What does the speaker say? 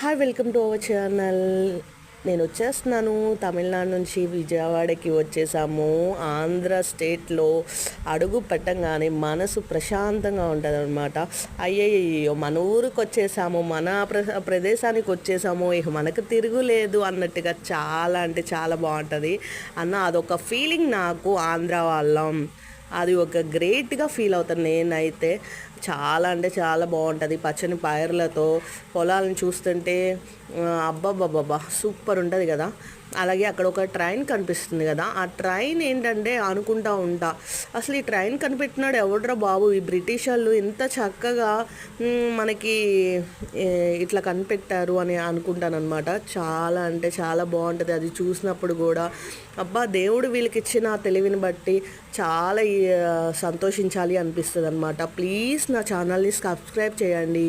Hi, welcome to our channel. నేను వచ్చేస్తున్నాను తమిళనాడు నుంచి. విజయవాడకి వచ్చేసాము. ఆంధ్ర స్టేట్లో అడుగు పెట్టంగానే మనసు ప్రశాంతంగా ఉంటుంది అనమాట. అయ్యయ్యో, మన ఊరికి వచ్చేసాము, మన ప్రదేశానికి వచ్చేసాము, ఇక మనకు తిరుగులేదు అన్నట్టుగా చాలా అంటే చాలా బాగుంటుంది అదొక ఫీలింగ్. నాకు ఆంధ్ర వాళ్ళం అది ఒక గ్రేట్గా ఫీల్ అవుతాను నేనైతే. చాలా అంటే చాలా బాగుంటుంది. పచ్చని పైర్లతో పొలాలను చూస్తుంటే అబ్బబ్బబ్బబ్బా సూపర్ ఉంటుంది కదా. అలాగే అక్కడ ఒక ట్రైన్ కనిపిస్తుంది కదా, ఆ ట్రైన్ ఏంటంటే అనుకుంటా ఉంటా, అసలు ఈ ట్రైన్ కనిపెట్టినాడు ఎవడ్రా బాబు, ఈ బ్రిటిష్ వాళ్ళు ఎంత చక్కగా మనకి ఇట్లా కనిపెట్టారు అని అనుకుంటాను అనమాట. చాలా అంటే చాలా బాగుంటుంది అది చూసినప్పుడు కూడా. అబ్బా, దేవుడు వీళ్ళకి ఇచ్చిన తెలివిని బట్టి చాలా సంతోషించాలి అనిపిస్తుంది అనమాట. ప్లీజ్ నా ఛానల్ని సబ్స్క్రైబ్ చేయండి.